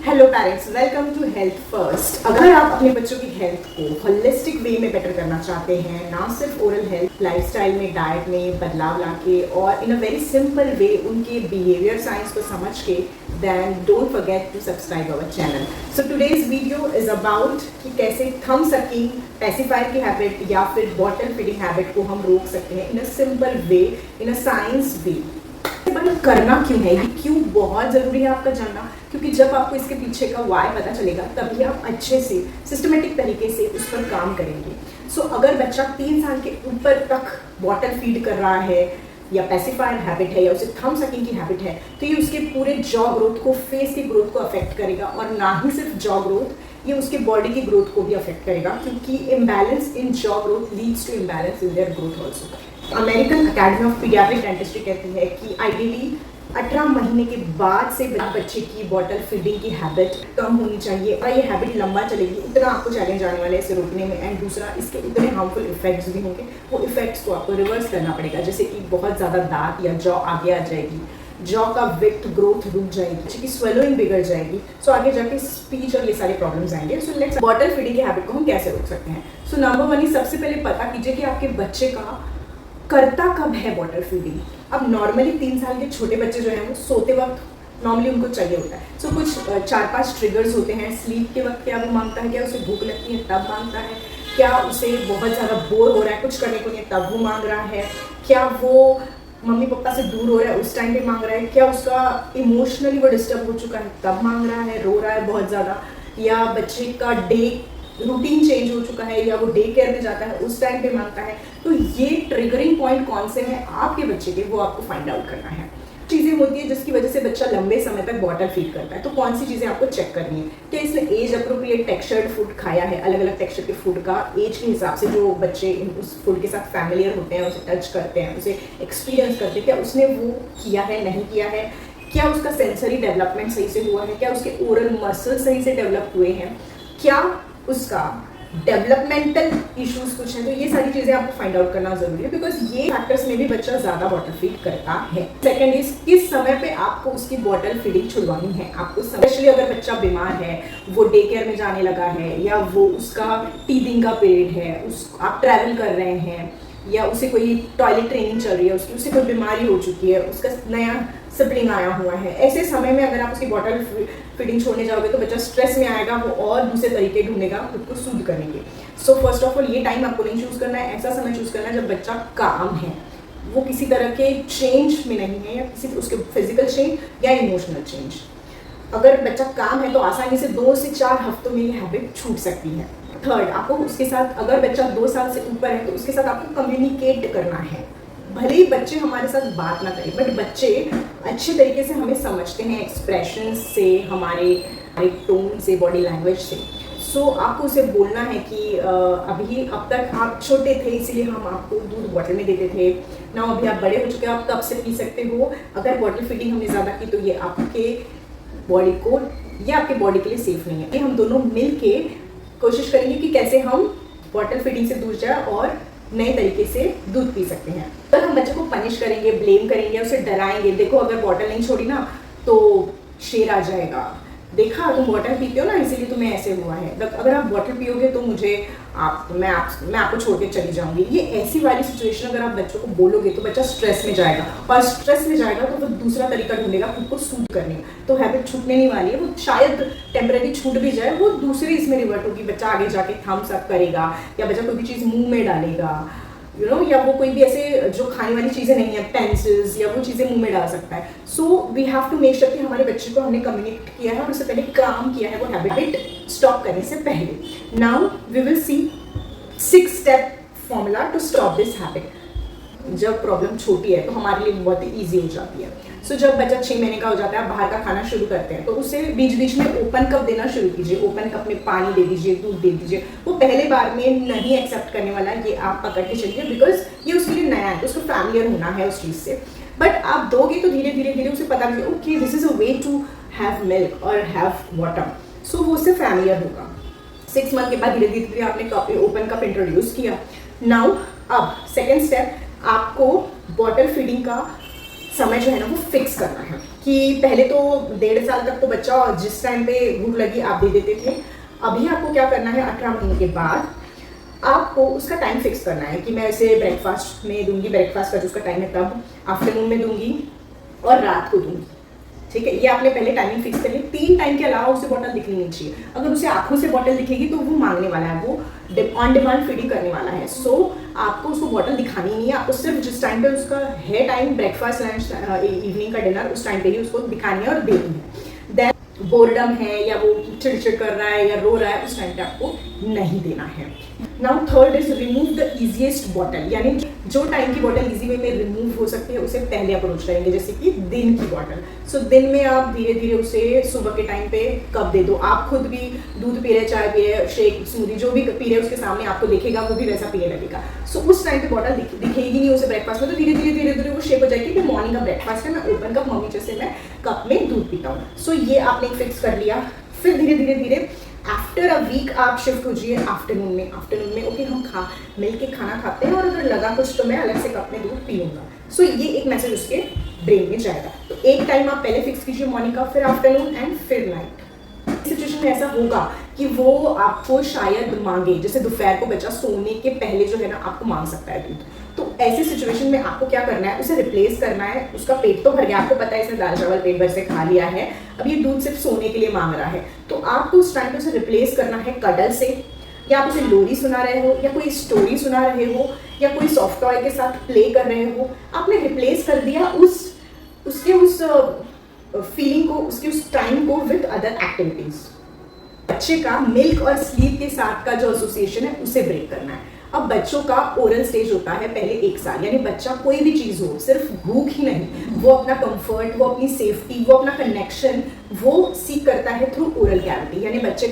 Hello parents, welcome to health first. अगर आप अपने बच्चों की हेल्थ को होलिस्टिक वे में बेटर करना चाहते हैं, ना सिर्फ ओरल हेल्थ, लाइफस्टाइल में, डाइट में बदलाव लाके और इन अ वेरी सिंपल वे उनके बिहेवियर साइंस को समझ के, then don't forget to subscribe our channel. So today's video is about कि कैसे थंब सकिंग, पेसिफायर की हैबिट या फिर बॉटल फीडिंग हैबिट को हम रोक सकते हैं in a simple way, in a science way. But करना क्यों है, ये क्यों बहुत ज़रूरी है आपका जानना, क्योंकि जब आपको इसके पीछे का वाई पता चलेगा तभी आप अच्छे से सिस्टमेटिक तरीके से उस पर काम करेंगे। सो अगर बच्चा 3 साल के ऊपर तक बॉटल फीड कर रहा है या पेसिफायर हैबिट है या उसे थंब सकिंग की हैबिट है, तो ये उसके पूरे जॉ ग्रोथ को, फेस की ग्रोथ को अफेक्ट करेगा। और ना ही सिर्फ जॉ ग्रोथ, ये उसके बॉडी की ग्रोथ को भी अफेक्ट करेगा, क्योंकि imbalance in jaw growth leads to imbalance in their growth also. American Academy of Pediatric Dentistry कहती है कि आइडियली 18 महीने के बाद से बच्चे की बॉटल फीडिंग की हैबिट कम होनी चाहिए। और ये हैबिट लंबा चलेगी उतना आपको चैलेंज आने वाला है इसे रोकने में। एंड दूसरा, इसके उतने हार्मफुल इफेक्ट्स भी होंगे, वो इफेक्ट्स को आपको रिवर्स करना पड़ेगा, जैसे कि बहुत ज़्यादा दांत या जॉ आगे आ जाएगी, जॉ का विक्ट ग्रोथ रुक जाएगी, बच्चे की स्वेलोइंग बिगड़ जाएगी। सो आगे जाके स्पीच और ये सारे प्रॉब्लम्स आएंगे। सो लेट्स बॉटल फीडिंग की हैबिट को हम कैसे रोक सकते हैं। सो नंबर 1, सबसे पहले पता कीजिए कि आपके बच्चे का करता कब है बॉटल फीडिंग। अब नॉर्मली 3 साल के छोटे बच्चे जो हैं वो सोते वक्त नॉर्मली उनको चाहिए होता है। सो कुछ 4-5 ट्रिगर्स होते हैं। स्लीप के वक्त क्या वो मांगता है, क्या उसे भूख लगती है तब मांगता है, क्या उसे बहुत ज़्यादा बोर हो रहा है, कुछ करने को नहीं तब वो मांग रहा है, क्या वो मम्मी पापा से दूर हो रहा है उस टाइम पे मांग रहा है, क्या उसका इमोशनली वो डिस्टर्ब हो चुका है तब मांग रहा है, रो रहा है बहुत ज़्यादा, या बच्चे का डे रूटीन चेंज हो चुका है या वो डे केयर में जाता है उस टाइम पे मांगता है। तो ये ट्रिगरिंग पॉइंट कौन से हैं आपके बच्चे के, वो आपको फाइंड आउट करना है। चीज़ें होती है जिसकी वजह से बच्चा लंबे समय तक बॉटल फीड करता है, तो कौन सी चीज़ें आपको चेक करनी है। क्या इसने एज अप्रोप्रिएट टेक्सचर्ड फूड खाया है, अलग अलग टेक्सचर के फूड का एज के हिसाब से जो बच्चे उस फूड के साथ फैमिलियर होते हैं, उसे टच करते हैं, उसे एक्सपीरियंस करते हैं, क्या उसने वो किया है, नहीं किया है, क्या उसका सेंसरी डेवलपमेंट सही से हुआ है, क्या उसके ओरल मसल सही से डेवलप हुए हैं, क्या उसका डेवलपमेंटल इश्यूज कुछ हैं। तो ये सारी चीज़ें आपको फाइंड आउट करना जरूरी है, बिकॉज ये फैक्टर्स में भी बच्चा ज़्यादा बॉटल फीड करता है। सेकेंड इज, किस समय पे आपको उसकी बॉटल फीडिंग छुड़वानी है। आपको स्पेशली अगर बच्चा बीमार है, वो डे केयर में जाने लगा है, या वो उसका टीदिंग का पीरियड है, आप ट्रैवल कर रहे हैं, या उसे कोई टॉयलेट ट्रेनिंग चल रही है, उसे कोई बीमारी हो चुकी है, उसका नया सिबलिंग आया हुआ है, ऐसे समय में अगर आप उसकी बॉटल फीडिंग छोड़ने जाओगे तो बच्चा स्ट्रेस में आएगा, वो और दूसरे तरीके ढूंढेगा खुद को सूद करने के। सो फर्स्ट ऑफ ऑल, ये टाइम आपको नहीं चूज़ करना है, ऐसा समय चूज़ करना है जब बच्चा काम है, वो किसी तरह के चेंज में नहीं है, या किसी उसके फिजिकल चेंज या इमोशनल चेंज। अगर बच्चा काम है तो आसानी से 2 से 4 हफ्तों में ये हैबिट छूट सकती है। थर्ड, आपको उसके साथ, अगर बच्चा 2 साल से ऊपर है तो उसके साथ आपको कम्युनिकेट करना है। भले ही बच्चे हमारे साथ बात ना करें, बट बच्चे अच्छे तरीके से हमें समझते हैं, एक्सप्रेशन से, हमारे टोन से, बॉडी लैंग्वेज से। सो आपको उसे बोलना है कि अभी अब तक आप छोटे थे इसलिए हम आपको दूध बॉटल में देते थे ना, अभी आप बड़े हो चुके हो, आप कब से पी सकते हो। अगर बॉटल फीडिंग हमने ज़्यादा की तो ये आपके बॉडी को, ये आपके बॉडी के लिए सेफ नहीं है। ये हम दोनों मिल के कोशिश करेंगे कि कैसे हम बॉटल फीडिंग से दूर जाए और नए तरीके से दूध पी सकते हैं। अगर हम बच्चे को पनिश करेंगे, ब्लेम करेंगे, उसे डराएंगे, देखो अगर बॉटल नहीं छोड़ी ना तो शेर आ जाएगा, देखा तुम बॉटल पीते हो ना इसीलिए तुम्हें ऐसे हुआ है, अगर आप बॉटल पियोगे तो मैं आपको छोड़ के चली जाऊंगी, ये ऐसी वाली सिचुएशन अगर आप बच्चों को बोलोगे तो बच्चा स्ट्रेस में जाएगा, और स्ट्रेस में जाएगा तो वो दूसरा तरीका ढूंढेगा खुद को सूद करने का। तो हैबिट छूटने नहीं वाली है, वो शायद टेम्परेरी छूट भी जाए, वो दूसरी इसमें रिवर्ट होगी। बच्चा आगे जाके थम्स अप करेगा, या बच्चा कोई भी चीज़ मुंह में डालेगा, या वो कोई भी ऐसे जो खाने वाली चीज़ें नहीं है, पेंसिल्स या वो चीज़ें मुंह में डाल सकता है। So we have to make sure कि हमारे बच्चे को हमने कम्युनिकेट किया है और उससे पहले काम किया है वो हैबिट स्टॉप करने से पहले। Now we will see 6 step formula to stop this habit. जब प्रॉब्लम छोटी है तो हमारे लिए बहुत ही ईजी हो जाती है। सो जब बच्चा 6 महीने का हो जाता है, बाहर का खाना शुरू करते हैं, तो उसे बीच बीच में ओपन कप देना शुरू कीजिए। ओपन कप में पानी दे दीजिए, दूध दे दीजिए। वो पहले बार में नहीं एक्सेप्ट करने वाला, ये आप पकड़ के चलिए, बिकॉज ये उसके लिए नया है, तो उसको फैमिलियर होना है उस चीज़ से। बट आप दोगे तो धीरे धीरे धीरे उसे पता लगे, okay this is a way to have milk और हैव वाटर। सो वो उससे फैमिलियर होगा। 6 मंथ के बाद धीरे धीरे आपने ओपन कप इंट्रोड्यूस किया। नाउ अब सेकेंड स्टेप, आपको बॉटल फीडिंग का समय जो है ना वो फिक्स करना है। कि पहले तो 1.5 साल तक तो बच्चा जिस टाइम पे भूख लगी आप दे देते थे। अभी आपको क्या करना है, 18 महीने के बाद आपको उसका टाइम फिक्स करना है कि मैं इसे ब्रेकफास्ट में दूंगी, ब्रेकफास्ट का जो उसका टाइम है तब, आफ्टरनून में दूंगी और रात को दूंगी। ठीक है, ये आपने पहले टाइमिंग फिक्स कर ली। 3 टाइम के अलावा उसे बॉटल दिखनी नहीं चाहिए। अगर उसे आंखों से बॉटल दिखेगी तो वो मांगने वाला है, वो ऑन डिमांड फीडिंग करने वाला है। सो आपको उसको बॉटल दिखानी नहीं है, आपको सिर्फ जिस टाइम पे उसका है टाइम, ब्रेकफास्ट, लंच, इवनिंग का डिनर, उस टाइम पे ही उसको दिखानी है और देनी है। देन बोर्डम है या वो चिड़चिड़ कर रहा है या रो रहा है, उस टाइम पे आपको नहीं देना है। Now third is remove the easiest bottle, यानी जो टाइम की बॉटल इजी वे में रिमूव हो सकती है उसे पहले अप्रोच करेंगे, जैसे कि दिन की बॉटल। सो दिन में आप धीरे धीरे उसे सुबह के टाइम पे कप दे दो। आप खुद भी दूध पी रहे, चाय पी रहे, शेक, स्मूदी जो भी पी रहे उसके सामने आपको देखेगा, वो भी वैसा पीने लगेगा। सो उस टाइम पे बॉटल दिखेगी नहीं उसे ब्रेकफास्ट में, तो धीरे धीरे वो शेप हो जाएगी कि मॉर्निंग का ब्रेकफास्ट है, मैं ओपन कप मम्मी जैसे मैं कप में दूध पीता हूँ। सो ये आपने फिक्स कर लिया। फिर धीरे धीरे आफ्टर अ वीक आप शिफ्ट हो जाइए आफ्टरनून में ओके हम मिल के खाना खाते हैं और अगर लगा कुछ तो मैं अलग से कप में दूध पी लूँगा। सो ये एक मैसेज उसके ब्रेन में जाएगा। तो एक टाइम आप पहले फिक्स कीजिए मॉर्निंग का, फिर आफ्टरनून एंड फिर नाइट। सिचुएशन में ऐसा होगा कि वो आपको शायद मांगे, जैसे दोपहर को बच्चा सोने के पहले जो है ना आपको मांग सकता है दूध। तो ऐसी सिचुएशन में आपको क्या करना है, उसे रिप्लेस करना है। उसका पेट तो भर गया, आपको पता है इसने दाल चावल पेट भर से खा लिया है, अब ये दूध सिर्फ सोने के लिए मांग रहा है। तो आपको उस टाइम पे उसे रिप्लेस करना है कडल से, या आप उसे लोरी सुना रहे हो या कोई स्टोरी सुना रहे हो या कोई सॉफ्ट टॉय के साथ प्ले कर रहे हो। आपने रिप्लेस कर दिया उसके उस फीलिंग को, उसके उस टाइम को विद अदर एक्टिविटीज। बच्चे का मिल्क और स्लीप के साथ का जो एसोसिएशन है उसे ब्रेक करना है। अब बच्चों का ओरल स्टेज होता है पहले 1 साल, यानी बच्चा कोई भी चीज़ हो, सिर्फ भूख ही नहीं, वो अपना कंफर्ट, वो अपनी सेफ्टी, वो अपना कनेक्शन वो सीख करता है थ्रू ओरल कैविटी। यानी बच्चा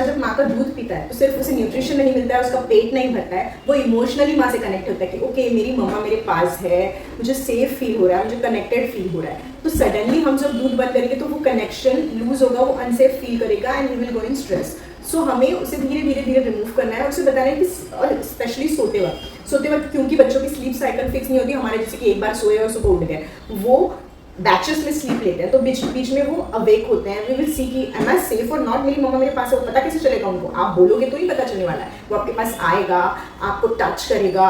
जब माँ का दूध पीता है तो सिर्फ उसे न्यूट्रिशन नहीं मिलता है, उसका पेट नहीं भरता है, वो इमोशनली माँ से कनेक्ट होता है कि ओके मेरी मम्मा मेरे पास है, मुझे सेफ फील हो रहा है, मुझे कनेक्टेड फील हो रहा है। तो सडनली हम जब दूध बंद करेंगे तो वो कनेक्शन लूज होगा, वो अनसेफ फील करेगा and he will go in stress. So हमें उसे धीरे धीरे रिमूव करना है, उसे बताना है कि, और स्पेशली सोते वक्त क्योंकि बच्चों की स्लीप साइकिल फिक्स नहीं होती, हमारे जैसे कि एक बार सोए और सुबह उठ गए, वो बैचेस में स्लीप लेते हैं, तो बीच में वो अवेक होते हैं। वी विल सी कि एम आई सेफ और नॉट, मेरी मम्मा मेरे पास है, वो पता कैसे चलेगा उनको? आप बोलोगे तो ही पता चलने वाला है। वो आपके पास आएगा, आपको टच करेगा,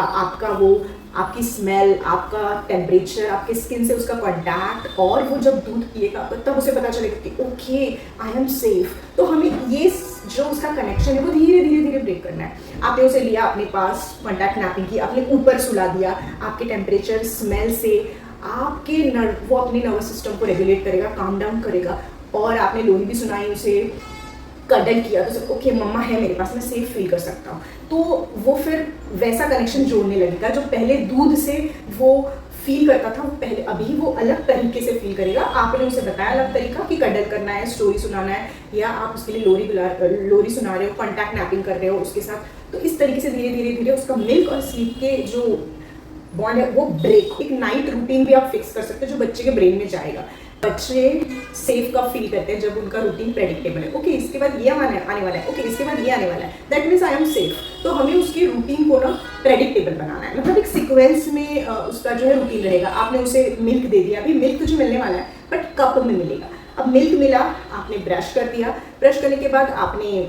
आपकी स्मेल, आपका टेम्परेचर, आपके स्किन से उसका कॉन्टैक्ट, और वो जब दूध पिएगा तब उसे पता चलेगा कि ओके आई एम सेफ। तो हमें ये जो उसका कनेक्शन है वो धीरे धीरे ब्रेक करना है। आपने उसे लिया अपने पास, कॉन्टैक्ट नैपिंग की, आपने ऊपर सुला दिया, आपके टेम्परेचर, स्मेल से वो अपने नर्वस सिस्टम को रेगुलेट करेगा, काम डाउन करेगा। और आपने लोरी भी सुनाई, उसे कडल किया, तो ओके मम्मा है मेरे पास, मैं सेफ फील कर सकता हूँ। तो वो फिर वैसा कनेक्शन जोड़ने लगेगा जो पहले दूध से वो फील करता था, वो पहले अभी वो अलग तरीके से फील करेगा। आपने उसे बताया अलग तरीका कि कडल करना है, स्टोरी सुनाना है, या आप उसके लिए लोरी सुना रहे हो, कॉन्टैक्ट नैपिंग कर रहे हो उसके साथ। तो इस तरीके से धीरे धीरे उसका मिल्क और स्लीप के जो बॉन्ड है वो ब्रेक। एक नाइट रूटीन भी आप फिक्स कर सकते हो जो बच्चे के ब्रेन में जाएगा। बच्चे सेफ कब फील करते हैं? जब उनका रूटीन प्रेडिक्टेबल है। ओके इसके बाद ये आने वाला है, ओके इसके बाद ये आने वाला है, that means I am safe. तो हमें उसके रूटीन को ना प्रेडिक्टेबल बनाना है, मतलब एक सीक्वेंस में उसका जो है रूटीन रहेगा। आपने उसे मिल्क दे दिया, अभी मिल्क तुझे मिलने वाला है बट कप में मिलेगा। अब मिल्क मिला, आपने ब्रश कर दिया, ब्रश करने के बाद आपने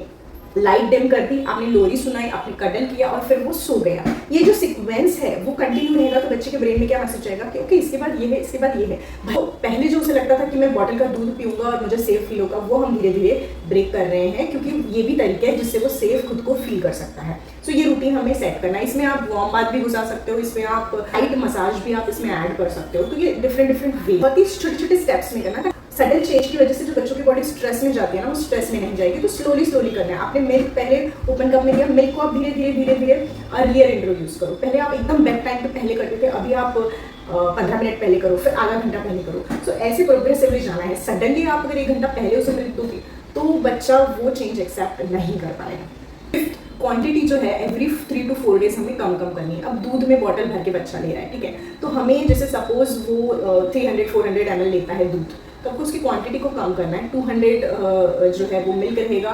लाइट डिम कर दी, आपने लोरी सुनाई, आपने कडल किया और फिर वो सो गया। ये जो सीक्वेंस है वो कंटिन्यू रहेगा। तो बच्चे के ब्रेन में क्या मैसेज जाएगा कि ओके इसके बाद ये है, इसके बाद ये है। तो पहले जो उसे लगता था कि मैं बॉटल का दूध पीऊंगा और मुझे सेफ फील होगा, वो हम धीरे धीरे ब्रेक कर रहे हैं, क्योंकि ये भी तरीका है जिससे वो सेफ खुद को फील कर सकता है। सो ये रूटीन हमें सेट करना है। इसमें आप वार्म बाथ भी घुसा सकते हो, इसमें आप लाइट मसाज भी आप इसमें ऐड कर सकते हो। तो ये डिफरेंट वे, बहुत ही छोटे स्टेप्स में करना। सडन चेंज की वजह से जो बच्चों की बॉडी स्ट्रेस में जाती है ना, वो स्ट्रेस में नहीं जाएगी। तो स्लोली करना है। आपने मिल्क पहले ओपन कप में दिया, मिल्क को आप धीरे धीरे अर्लियर इंट्रोड्यूस करो। पहले आप एकदम बेड टाइम पे पहले करते थे, अभी आप 15 मिनट पहले करो, फिर आधा घंटा पहले करो। सो ऐसे प्रोग्रेसिवली जाना है। सडनली आप अगर 1 घंटा पहले उसे मिल्क दोगे तो बच्चा वो चेंज एक्सेप्ट नहीं कर पाएगा। क्वांटिटी जो है एवरी 3 to 4 डेज हमें कम करनी है। अब दूध में बॉटल भर के बच्चा ले रहा है, ठीक है, तो हमें जैसे सपोज वो 300-400 ml लेता है दूध, तो आपको उसकी क्वांटिटी को कम करना है। 200 जो है वो मिल्क रहेगा,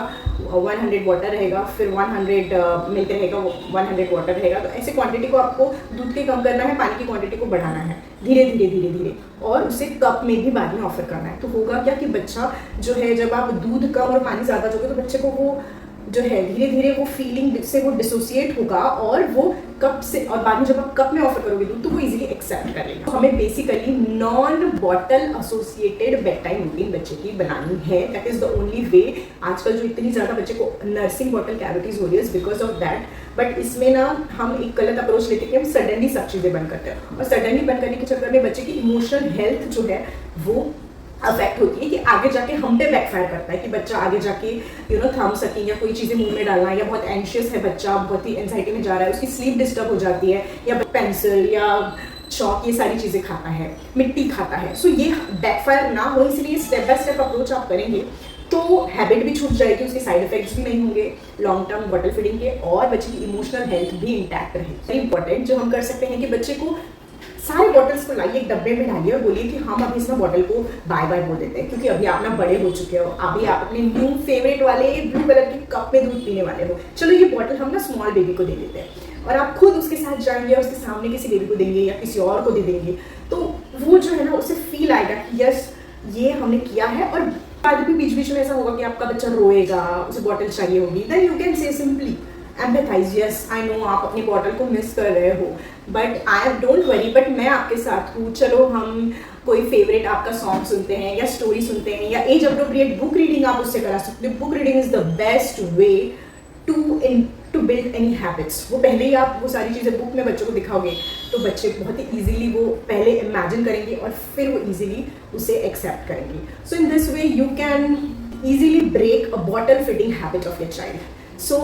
100 वाटर रहेगा, फिर 100 मिल्क रहेगा, 100 वाटर रहेगा। तो ऐसे क्वांटिटी को आपको दूध के कम करना है, पानी की क्वांटिटी को बढ़ाना है धीरे धीरे धीरे धीरे, और उसे कप में भी बाद में ऑफर करना है। तो होगा क्या कि बच्चा जो है, जब आप दूध कम और पानी ज़्यादा दोगे तो बच्चे को वो जो है धीरे धीरे वो फीलिंग से वो डिसोसिएट होगा, और वो कप से, और बाद में जब आप कप में ऑफर करोगे दूध तो वो इजीली एक्सेप्ट कर लेगा। तो हमें basically non bottle associated bed time routine बच्चे की बनानी है। That is the only way. आजकल जो इतनी ज़्यादा बच्चे को नर्सिंग बॉटल कैविटीज हो रही है बिकॉज ऑफ दैट। बट इसमें ना हम एक गलत अप्रोच लेते हैं कि हम सडनली सब चीज़ें बंद करते हैं, और सडनली बंद करने के चक्कर में बच्चे की इमोशनल हेल्थ जो है वो अफेक्ट होती है, कि आगे जाके हम पे बैकफायर करता है, कि बच्चा आगे जाके थम सकिंग या कोई चीज़ें मुंह में डालना, या बहुत एंशियस है बच्चा, बहुत ही एंजाइटी में जा रहा है, उसकी स्लीप डिस्टर्ब हो जाती है, या पेंसिल या चौक ये सारी चीज़ें खाता है, मिट्टी खाता है। सो ये बैकफायर ना हो, इसलिए स्टेप बाय स्टेप अप्रोच आप करेंगे तो हैबिट भी छूट जाएगी, उसके साइड इफेक्ट्स भी नहीं होंगे लॉन्ग टर्म बॉटल फीडिंग के, और बच्चे की इमोशनल हेल्थ भी इंटैक्ट रहेगी। इंपॉर्टेंट जो हम कर सकते हैं कि बच्चे को सारे बॉटल्स को लाइए, एक डब्बे में डालिए और बोलिए कि हम अभी इसमें बॉटल को बाय बाय बोल देते हैं, क्योंकि अभी आप ना बड़े हो चुके हो, अभी आप अपने न्यू फेवरेट वाले ब्लू कलर के कप में दूध पीने वाले हो। चलो ये बॉटल हम ना स्मॉल बेबी को दे देते हैं, और आप खुद उसके साथ जाएंगे और उसके सामने किसी बेबी को देंगे या किसी और को दे देंगे, तो वो जो है ना उसे फील आएगा कि यस ये हमने किया है। और बाद भी बीच बीच में ऐसा होगा कि आपका बच्चा रोएगा, उसे बॉटल चाहिए होगी, then you can say simply empathise, yes I know आप अपनी बॉटल को मिस कर रहे हो, but I don't worry, but मैं आपके साथ हूँ। चलो हम कोई फेवरेट आपका सॉन्ग सुनते हैं या स्टोरी सुनते हैं, या एज अप्रोप्रिएट बुक रीडिंग आप उससे करा सकते हो। Book reading is the best way to build any habits. वो पहले ही आप वो सारी चीज़ें बुक में बच्चों को दिखाओगे तो बच्चे बहुत ही ईजिली वो पहले इमेजिन करेंगे और फिर वो ईजिली उसे एक्सेप्ट करेंगे। So in this way you can easily break a bottle feeding habit of your child. So